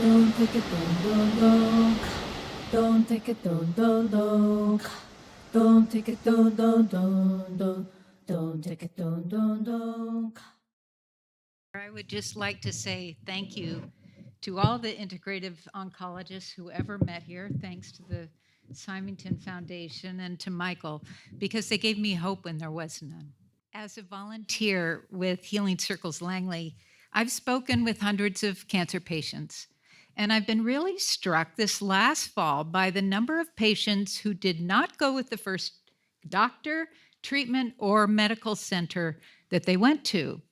Don't take it, don't. Don't take it, don't. Don't take it, don't. Don't take it, don't. I would just like to say thank you to all the integrative oncologists who ever met here, thanks to the Symington Foundation and to Michael, because they gave me hope when there was none. As a volunteer with Healing Circles Langley, I've spoken with hundreds of cancer patients, and I've been really struck this last fall by the number of patients who did not go with the first doctor, treatment, or medical center that they went to.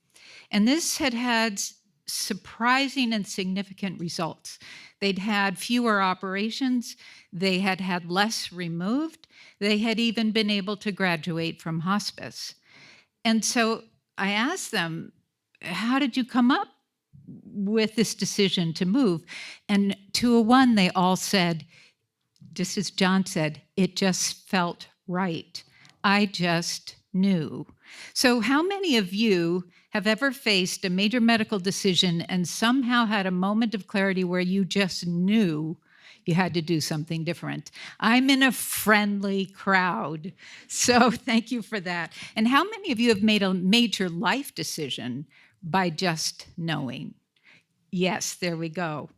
And this had surprising and significant results. They'd had fewer operations, they had less removed, they had even been able to graduate from hospice. And so I asked them, how did you come up with this decision to move? And 201, they all said, just as John said, it just felt right. I just knew. So how many of you have ever faced a major medical decision and somehow had a moment of clarity where you just knew you had to do something different? I'm in a friendly crowd, so thank you for that. And how many of you have made a major life decision by just knowing? Yes, there we go.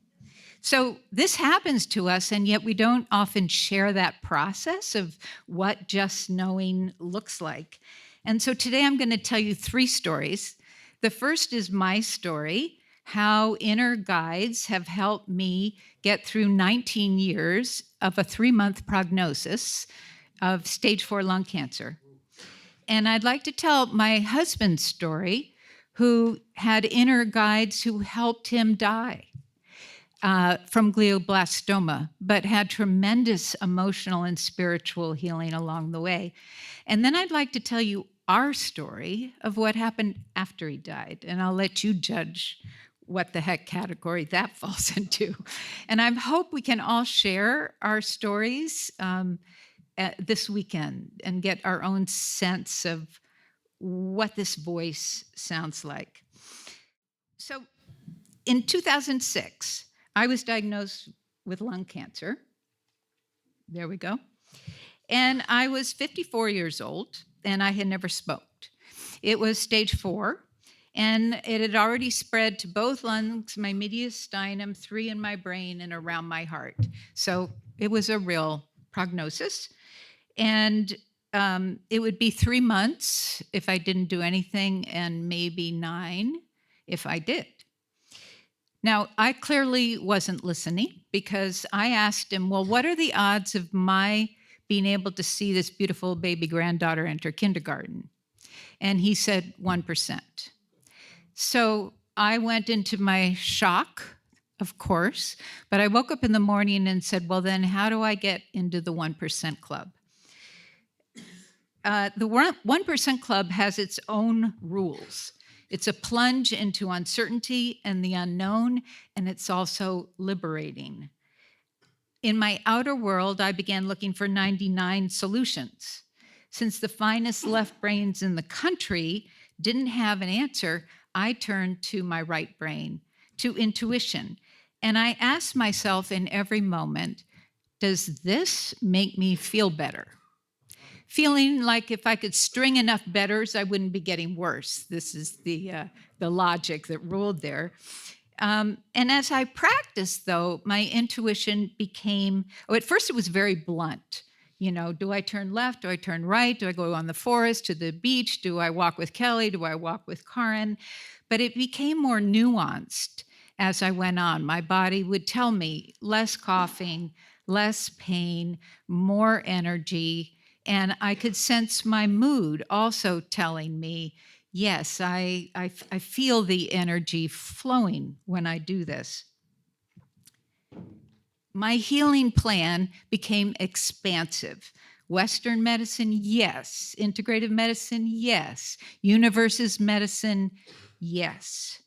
So this happens to us, and yet we don't often share that process of what just knowing looks like. And so today I'm going to tell you 3 stories. The first is my story, how inner guides have helped me get through 19 years of a 3-month prognosis of stage 4 lung cancer. And I'd like to tell my husband's story, who had inner guides who helped him die from glioblastoma, but had tremendous emotional and spiritual healing along the way. And then I'd like to tell you our story of what happened after he died, and I'll let you judge what the heck category that falls into. And I hope we can all share our stories this weekend and get our own sense of what this voice sounds like. So in 2006, I was diagnosed with lung cancer. There we go. And I was 54 years old, and I had never smoked. It was stage 4, and it had already spread to both lungs, my mediastinum, 3 in my brain, and around my heart. So it was a real prognosis. And it would be 3 months if I didn't do anything, and maybe 9 if I did. Now, I clearly wasn't listening, because I asked him, well, what are the odds of my being able to see this beautiful baby granddaughter enter kindergarten? And he said 1%. So I went into my shock, of course, but I woke up in the morning and said, well, then how do I get into the 1% club? The 1% club has its own rules. It's a plunge into uncertainty and the unknown, and it's also liberating. In my outer world, I began looking for 99 solutions. Since the finest left brains in the country didn't have an answer, I turned to my right brain, to intuition. And I asked myself in every moment, does this make me feel better? Feeling like if I could string enough betters, I wouldn't be getting worse. This is the logic that ruled there. And as I practiced, though, my intuition became, at first it was very blunt. You know, do I turn left? Do I turn right? Do I go on the forest to the beach? Do I walk with Kelly? Do I walk with Karen? But it became more nuanced as I went on. My body would tell me less coughing, less pain, more energy. And I could sense my mood also telling me, yes, I feel the energy flowing when I do this. My healing plan became expansive. Western medicine, yes. Integrative medicine, yes. Universes medicine, yes.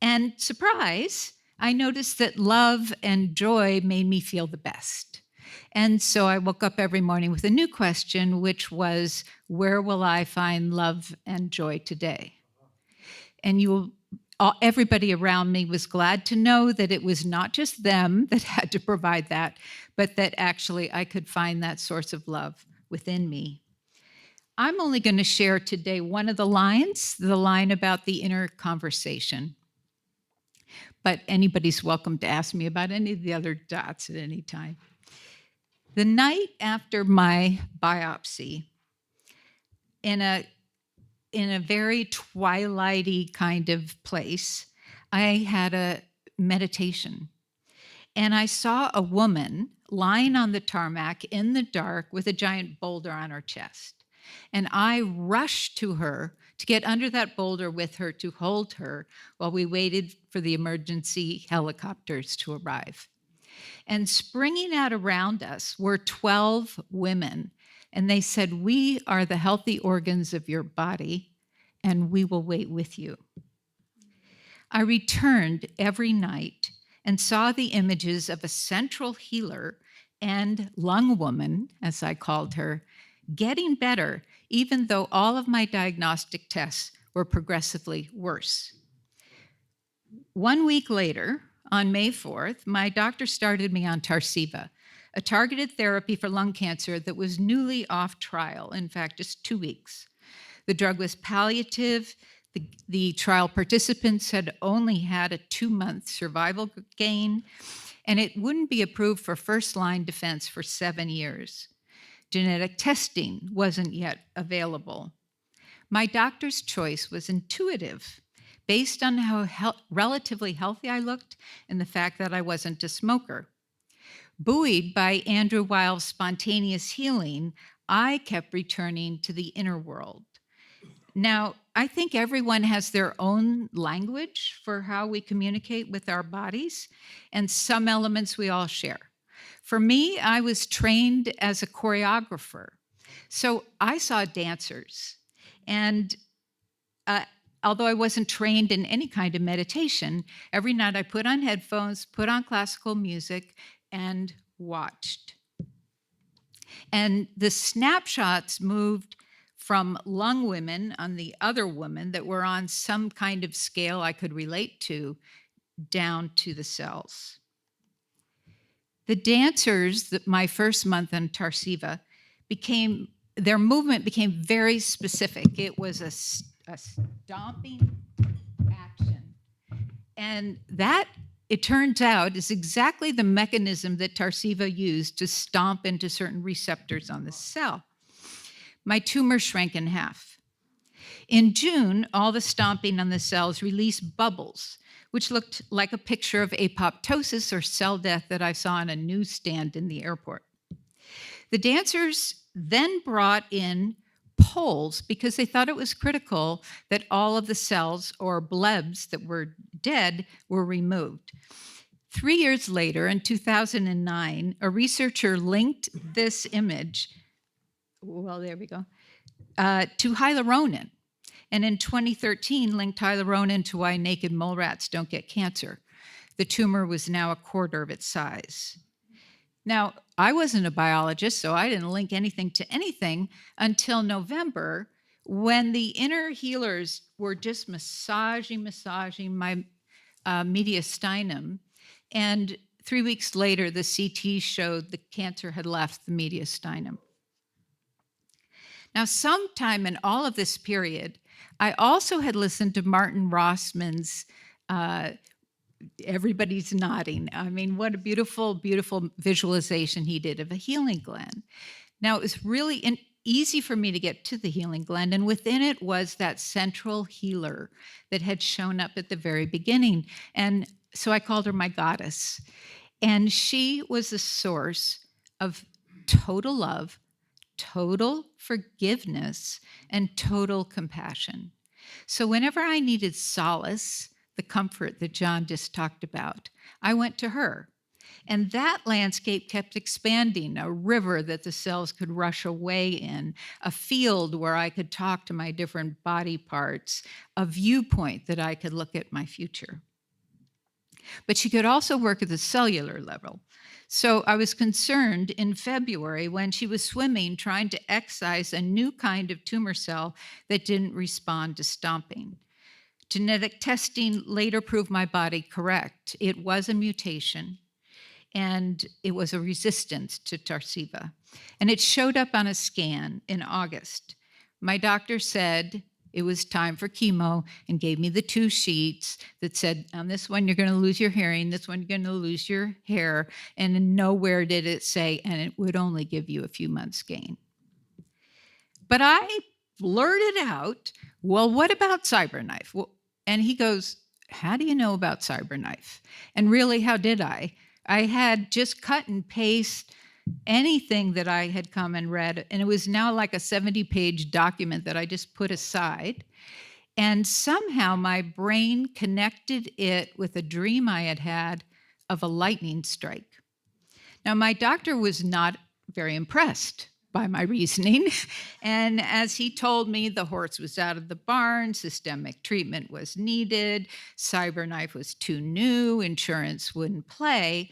And surprise, I noticed that love and joy made me feel the best. And so I woke up every morning with a new question, which was, where will I find love and joy today? And everybody around me was glad to know that it was not just them that had to provide that, but that actually I could find that source of love within me. I'm only going to share today one of the lines, the line about the inner conversation. But anybody's welcome to ask me about any of the other dots at any time. The night after my biopsy, in a very twilighty kind of place, I had a meditation. And I saw a woman lying on the tarmac in the dark with a giant boulder on her chest. And I rushed to her to get under that boulder with her to hold her while we waited for the emergency helicopters to arrive. And springing out around us were 12 women. And they said, "We are the healthy organs of your body, and we will wait with you." I returned every night and saw the images of a central healer and lung woman, as I called her, getting better, even though all of my diagnostic tests were progressively worse. 1 week later, on May 4th, my doctor started me on Tarceva, a targeted therapy for lung cancer that was newly off trial, in fact, just 2 weeks. The drug was palliative. The trial participants had only had a 2-month survival gain, and it wouldn't be approved for first-line defense for 7 years. Genetic testing wasn't yet available. My doctor's choice was intuitive, based on how relatively healthy I looked and the fact that I wasn't a smoker. Buoyed by Andrew Weil's spontaneous healing, I kept returning to the inner world. Now, I think everyone has their own language for how we communicate with our bodies, and some elements we all share. For me, I was trained as a choreographer, so I saw dancers. And although I wasn't trained in any kind of meditation, every night I put on headphones, put on classical music, and watched. And the snapshots moved from lung women on the other women that were on some kind of scale I could relate to, down to the cells. The dancers, my first month on Tarceva, their movement became very specific. It was a stomping action. And that, it turns out, is exactly the mechanism that Tarceva used to stomp into certain receptors on the cell. My tumor shrank in half. In June, all the stomping on the cells released bubbles, which looked like a picture of apoptosis or cell death that I saw on a newsstand in the airport. The dancers then brought in poles because they thought it was critical that all of the cells or blebs that were dead were removed. 3 years later, in 2009, a researcher linked this image, well, there we go, to hyaluronan. And in 2013, linked hyaluronan to why naked mole rats don't get cancer. The tumor was now 1/4 of its size. Now, I wasn't a biologist, so I didn't link anything to anything until November, when the inner healers were just massaging my mediastinum. And 3 weeks later, the CT showed the cancer had left the mediastinum. Now, sometime in all of this period, I also had listened to Martin Rossman's everybody's nodding. I mean, what a beautiful, beautiful visualization he did of a healing gland. Now, it was really easy for me to get to the healing gland, and within it was that central healer that had shown up at the very beginning. And so I called her my goddess. And she was the source of total love, total forgiveness, and total compassion. So whenever I needed solace, the comfort that John just talked about, I went to her. And that landscape kept expanding, a river that the cells could rush away in, a field where I could talk to my different body parts, a viewpoint that I could look at my future. But she could also work at the cellular level. So I was concerned in February when she was swimming, trying to excise a new kind of tumor cell that didn't respond to stomping. Genetic testing later proved my body correct. It was a mutation, and it was a resistance to Tarceva. And it showed up on a scan in August. My doctor said it was time for chemo and gave me the 2 sheets that said, on this one, you're going to lose your hearing, this one, you're going to lose your hair. And nowhere did it say, and it would only give you a few months gain. But I blurted out, well, what about CyberKnife? Well, and he goes, how do you know about CyberKnife? And really, how did I? I had just cut and paste anything that I had come and read, and it was now like a 70-page document that I just put aside. And somehow my brain connected it with a dream I had had of a lightning strike. Now, my doctor was not very impressed by my reasoning. And as he told me, the horse was out of the barn, systemic treatment was needed, CyberKnife was too new, insurance wouldn't play.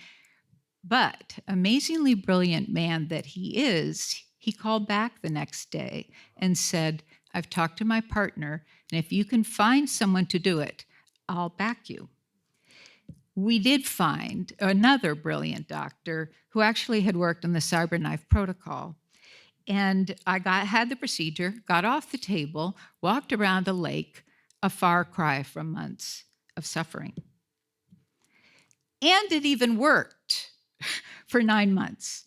But amazingly brilliant man that he is, he called back the next day and said, I've talked to my partner, and if you can find someone to do it, I'll back you. We did find another brilliant doctor who actually had worked on the CyberKnife protocol. And I had the procedure, got off the table, walked around the lake, a far cry from months of suffering. And it even worked for 9 months.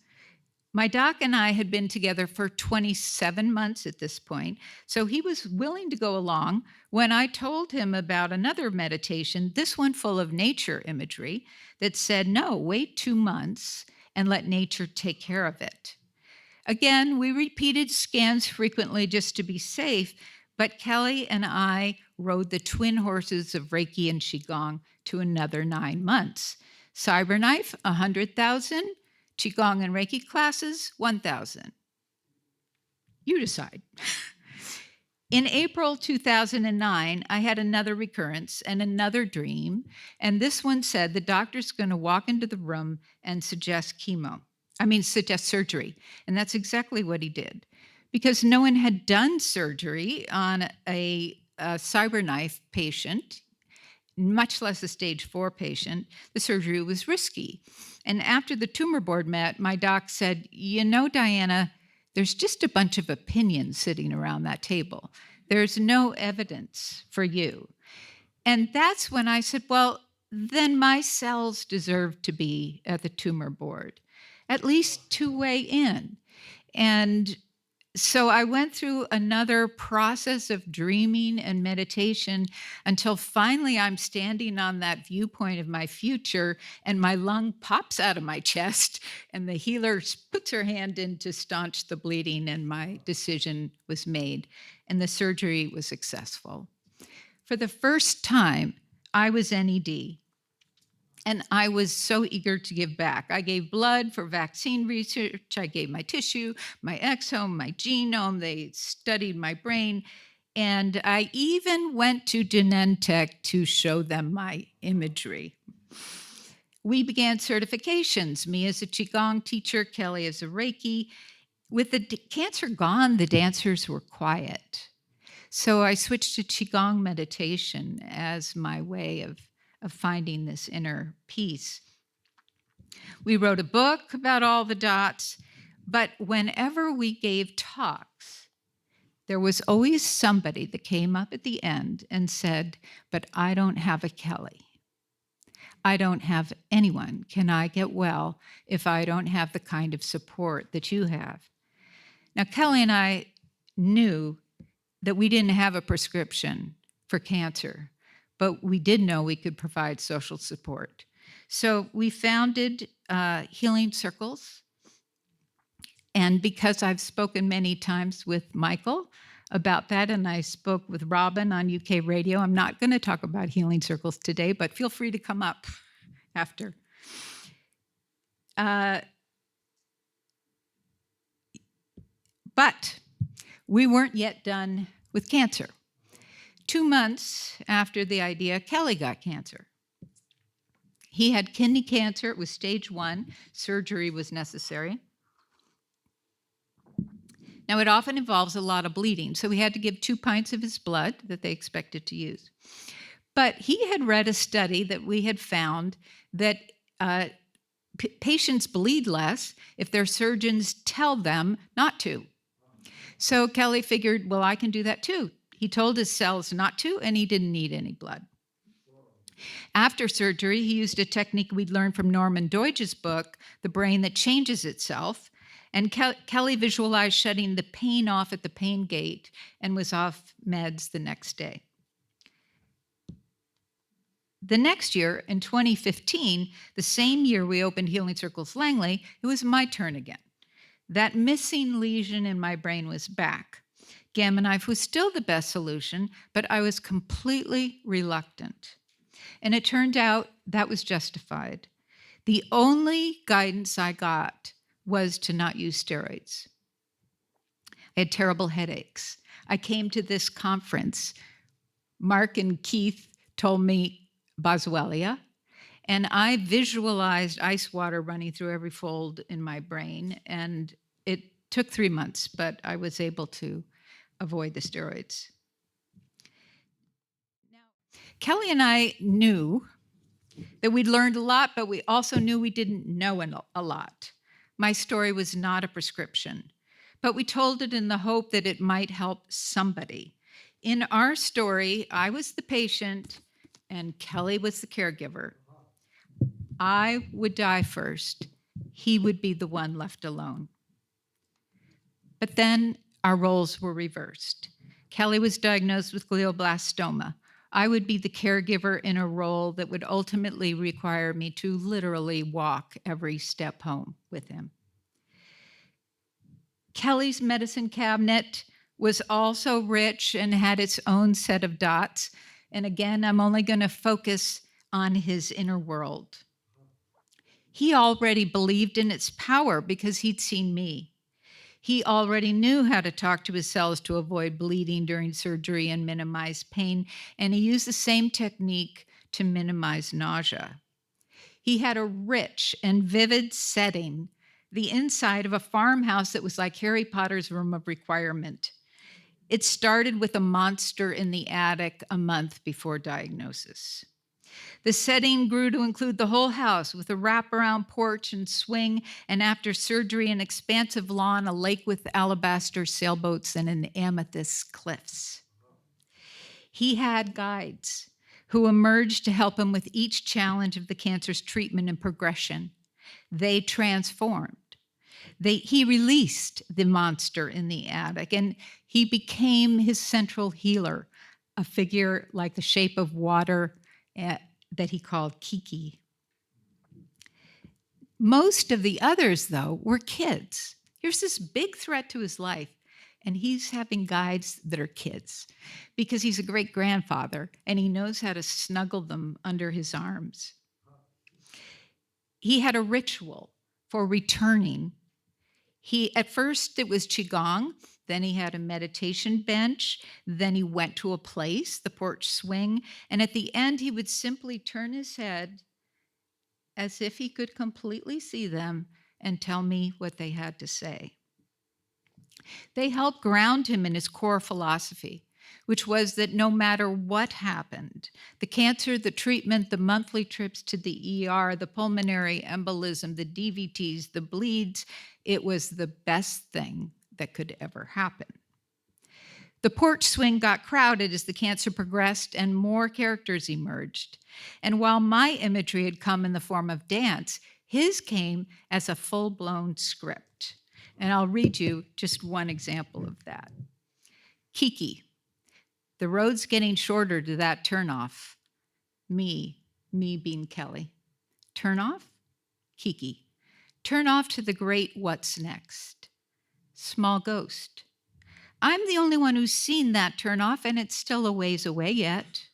My doc and I had been together for 27 months at this point, so he was willing to go along when I told him about another meditation, this one full of nature imagery, that said, no, wait 2 months and let nature take care of it. Again, we repeated scans frequently just to be safe, but Kelly and I rode the twin horses of Reiki and Qigong to another 9 months. CyberKnife, 100,000. Qigong and Reiki classes, 1,000. You decide. In April 2009, I had another recurrence and another dream, and this one said the doctor's going to walk into the room and suggest surgery. And that's exactly what he did. Because no one had done surgery on a CyberKnife patient, much less a stage 4 patient, the surgery was risky. And after the tumor board met, my doc said, you know, Diana, there's just a bunch of opinions sitting around that table. There's no evidence for you. And that's when I said, well, then my cells deserve to be at the tumor board, at least to weigh in. And so I went through another process of dreaming and meditation until finally I'm standing on that viewpoint of my future and my lung pops out of my chest and the healer puts her hand in to staunch the bleeding and my decision was made and the surgery was successful. For the first time, I was NED. And I was so eager to give back. I gave blood for vaccine research. I gave my tissue, my exome, my genome. They studied my brain. And I even went to Genentech to show them my imagery. We began certifications, me as a Qigong teacher, Kelly as a Reiki. With the cancer gone, the dancers were quiet. So I switched to Qigong meditation as my way of finding this inner peace. We wrote a book about all the dots, but whenever we gave talks, there was always somebody that came up at the end and said, but I don't have a Kelly. I don't have anyone. Can I get well if I don't have the kind of support that you have? Now, Kelly and I knew that we didn't have a prescription for cancer, but we did know we could provide social support. So we founded Healing Circles. And because I've spoken many times with Michael about that, and I spoke with Robin on UK radio, I'm not going to talk about Healing Circles today, but feel free to come up after. But we weren't yet done with cancer. 2 months after the idea, Kelly got cancer. He had kidney cancer. It was stage 1. Surgery was necessary. Now, it often involves a lot of bleeding, so we had to give 2 pints of his blood that they expected to use. But he had read a study that we had found that patients bleed less if their surgeons tell them not to. So Kelly figured, well, I can do that too. He told his cells not to, and he didn't need any blood. After surgery, he used a technique we'd learned from Norman Deutsch's book, The Brain That Changes Itself. And Kelly visualized shutting the pain off at the pain gate and was off meds the next day. The next year, in 2015, the same year we opened Healing Circles Langley, it was my turn again. That missing lesion in my brain was back. Gamma knife was still the best solution, but I was completely reluctant. And it turned out that was justified. The only guidance I got was to not use steroids. I had terrible headaches. I came to this conference. Mark and Keith told me boswellia, and I visualized ice water running through every fold in my brain, and it took 3 months, but I was able to avoid the steroids. Now, Kelly and I knew that we'd learned a lot, but we also knew we didn't know a lot. My story was not a prescription, but we told it in the hope that it might help somebody. In our story, I was the patient and Kelly was the caregiver. I would die first. He would be the one left alone. But then our roles were reversed. Kelly was diagnosed with glioblastoma. I would be the caregiver in a role that would ultimately require me to literally walk every step home with him. Kelly's medicine cabinet was also rich and had its own set of dots. And again, I'm only going to focus on his inner world. He already believed in its power because he'd seen me. He already knew how to talk to his cells to avoid bleeding during surgery and minimize pain, and he used the same technique to minimize nausea. He had a rich and vivid setting, the inside of a farmhouse that was like Harry Potter's room of requirement. It started with a monster in the attic a month before diagnosis. The setting grew to include the whole house with a wraparound porch and swing, and after surgery, an expansive lawn, a lake with alabaster sailboats, and an amethyst cliffs. He had guides who emerged to help him with each challenge of the cancer's treatment and progression. They transformed. He released the monster in the attic, and he became his central healer, a figure like the shape of water that he called Kiki. Most of the others, though, were kids. Here's this big threat to his life, and he's having guides that are kids because he's a great grandfather and he knows how to snuggle them under his arms. He had a ritual for returning. At first it was Qigong, then he had a meditation bench, then he went to a place, the porch swing, and at the end he would simply turn his head as if he could completely see them and tell me what they had to say. They helped ground him in his core philosophy, which was that no matter what happened, the cancer, the treatment, the monthly trips to the ER, the pulmonary embolism, the DVTs, the bleeds, it was the best thing that could ever happen. The porch swing got crowded as the cancer progressed and more characters emerged. And while my imagery had come in the form of dance, his came as a full-blown script. And I'll read you just one example of that. Kiki, the road's getting shorter to that turnoff. Me being Kelly. Turn off? Kiki. Turn off to the great what's next. Small ghost. I'm the only one who's seen that turn off, and it's still a ways away yet.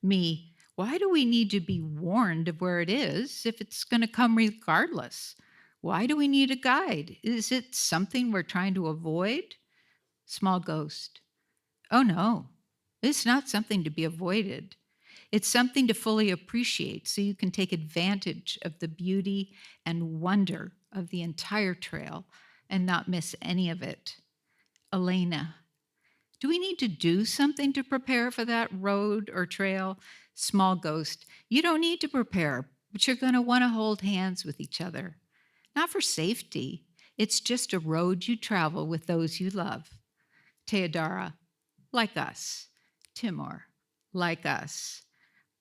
Me. Why do we need to be warned of where it is if it's going to come regardless? Why do we need a guide? Is it something we're trying to avoid? Small ghost. Oh no, it's not something to be avoided. It's something to fully appreciate so you can take advantage of the beauty and wonder of the entire trail and not miss any of it. Elena. Do we need to do something to prepare for that road or trail? Small ghost, you don't need to prepare, but you're going to want to hold hands with each other. Not for safety, it's just a road you travel with those you love. Teodara, like us. Timor, like us.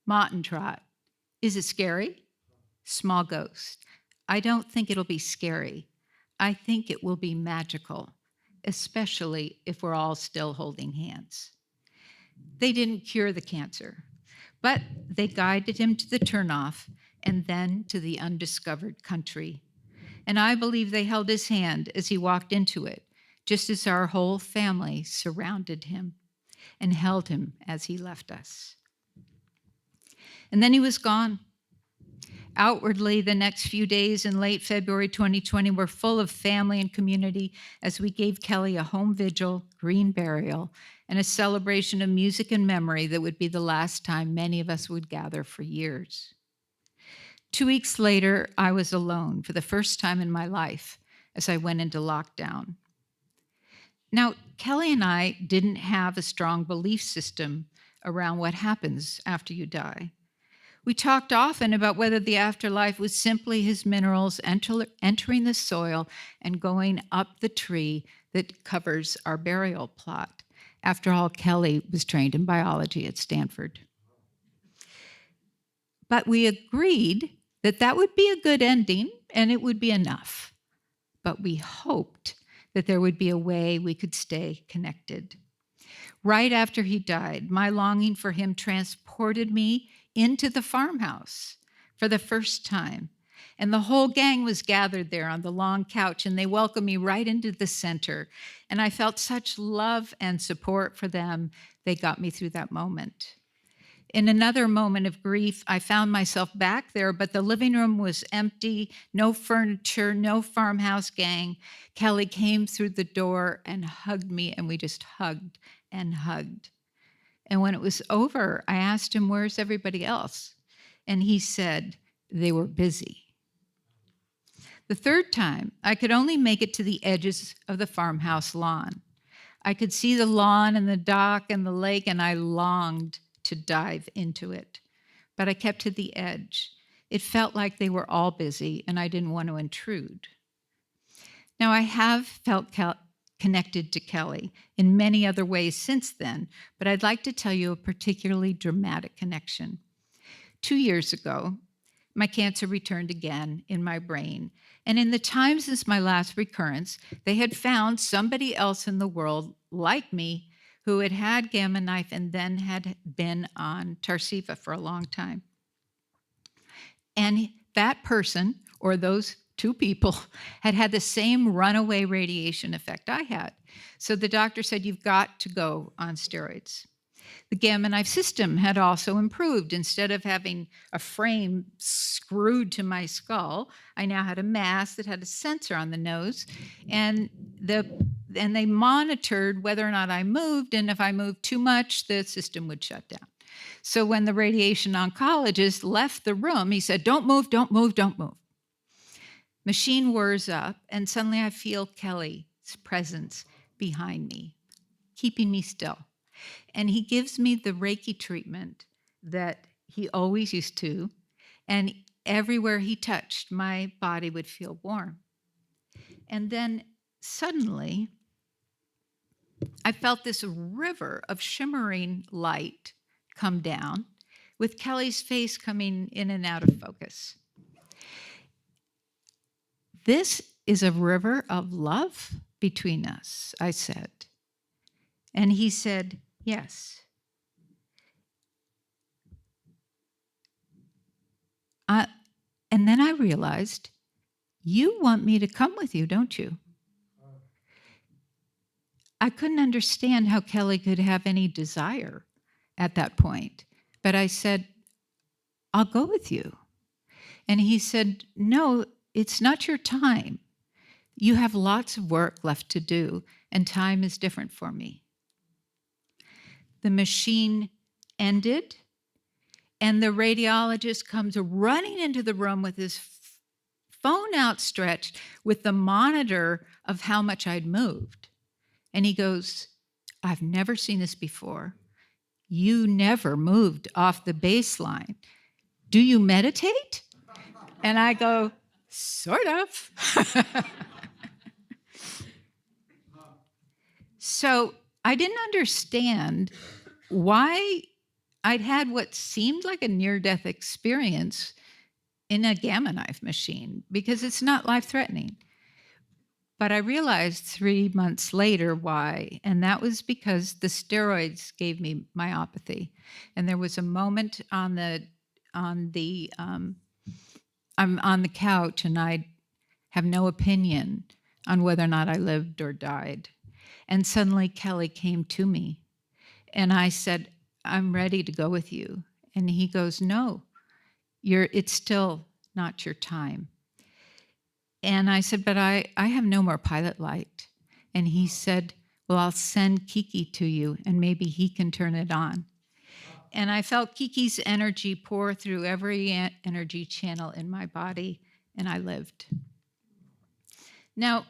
Mottentrot, is it scary? Small ghost, I don't think it'll be scary. I think it will be magical, especially if we're all still holding hands. They didn't cure the cancer, but they guided him to the turnoff and then to the undiscovered country. And I believe they held his hand as he walked into it, just as our whole family surrounded him and held him as he left us. And then he was gone. Outwardly, the next few days in late February 2020 were full of family and community as we gave Kelly a home vigil, green burial, and a celebration of music and memory that would be the last time many of us would gather for years. 2 weeks later, I was alone for the first time in my life as I went into lockdown. Now, Kelly and I didn't have a strong belief system around what happens after you die. We talked often about whether the afterlife was simply his minerals entering the soil and going up the tree that covers our burial plot. After all, Kelly was trained in biology at Stanford. But we agreed that that would be a good ending and it would be enough. But we hoped that there would be a way we could stay connected. Right after he died, my longing for him transported me into the farmhouse for the first time. And the whole gang was gathered there on the long couch, and they welcomed me right into the center. And I felt such love and support for them. They got me through that moment. In another moment of grief, I found myself back there, but the living room was empty, no furniture, no farmhouse gang. Kelly came through the door and hugged me, and we just hugged and hugged. And when it was over, I asked him, where's everybody else? And he said, they were busy. The third time, I could only make it to the edges of the farmhouse lawn. I could see the lawn and the dock and the lake, and I longed to dive into it. But I kept to the edge. It felt like they were all busy, and I didn't want to intrude. Now, I have felt connected to Kelly in many other ways since then, but I'd like to tell you a particularly dramatic connection. 2 years ago, my cancer returned again in my brain, and in the time since my last recurrence, they had found somebody else in the world like me who had had Gamma Knife and then had been on Tarceva for a long time. And that person, or those 2 people, had had the same runaway radiation effect I had. So the doctor said, you've got to go on steroids. The Gamma Knife system had also improved. Instead of having a frame screwed to my skull, I now had a mask that had a sensor on the nose, and they monitored whether or not I moved, and if I moved too much, the system would shut down. So when the radiation oncologist left the room, he said, don't move, don't move, don't move. Machine whirs up, and suddenly I feel Kelly's presence behind me, keeping me still. And he gives me the Reiki treatment that he always used to, and everywhere he touched, my body would feel warm. And then suddenly, I felt this river of shimmering light come down, with Kelly's face coming in and out of focus. This is a river of love between us, I said. And he said, yes. And then I realized, you want me to come with you, don't you? I couldn't understand how Kelly could have any desire at that point. But I said, I'll go with you. And he said, no, it's not your time. You have lots of work left to do, and time is different for me. The machine ended, and the radiologist comes running into the room with his phone outstretched with the monitor of how much I'd moved. And he goes, I've never seen this before. You never moved off the baseline. Do you meditate? And I go, sort of. So I didn't understand why I'd had what seemed like a near-death experience in a gamma knife machine, because it's not life-threatening. But I realized 3 months later why, and that was because the steroids gave me myopathy. And there was a moment I'm on the couch, and I have no opinion on whether or not I lived or died. And suddenly Kelly came to me, and I said, I'm ready to go with you. And he goes, no, it's still not your time. And I said, but I have no more pilot light. And he said, well, I'll send Kiki to you, and maybe he can turn it on. And I felt Kiki's energy pour through every energy channel in my body, and I lived. Now,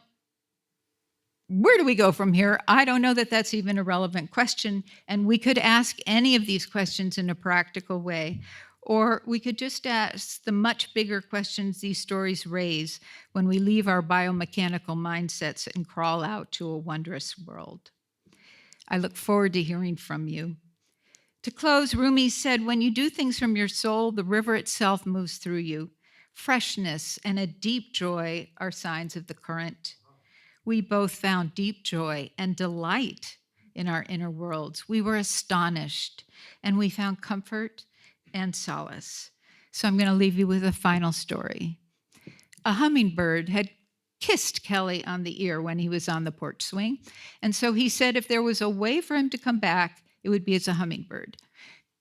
where do we go from here? I don't know that that's even a relevant question, and we could ask any of these questions in a practical way, or we could just ask the much bigger questions these stories raise when we leave our biomechanical mindsets and crawl out to a wondrous world. I look forward to hearing from you. To close, Rumi said, when you do things from your soul, the river itself moves through you. Freshness and a deep joy are signs of the current. We both found deep joy and delight in our inner worlds. We were astonished, and we found comfort and solace. So I'm going to leave you with a final story. A hummingbird had kissed Kelly on the ear when he was on the porch swing. And so he said if there was a way for him to come back, it would be as a hummingbird.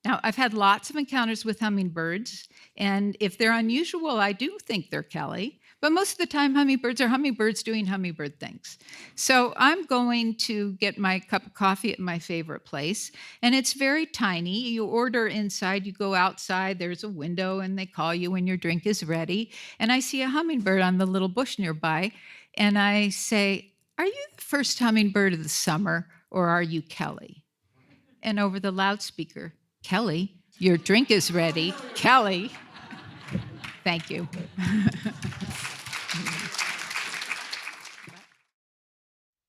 Now, I've had lots of encounters with hummingbirds, and if they're unusual, I do think they're Kelly. But most of the time, hummingbirds are hummingbirds doing hummingbird things. So I'm going to get my cup of coffee at my favorite place, and it's very tiny. You order inside, you go outside, there's a window, and they call you when your drink is ready. And I see a hummingbird on the little bush nearby, and I say, are you the first hummingbird of the summer, or are you Kelly? And over the loudspeaker, Kelly, your drink is ready. Kelly. Thank you.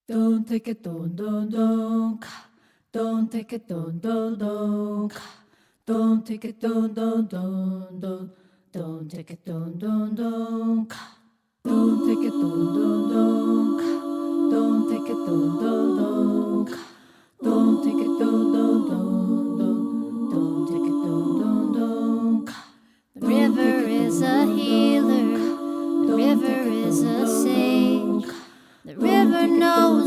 Don't take it, don't. Don't take it, don't. Don't take it, don't. Don't take it, don't. Don't take it, don't. Don't take it, don't. Don't take it, don't. Don't take it, don't. The river is a healer. The river is a sage. The river knows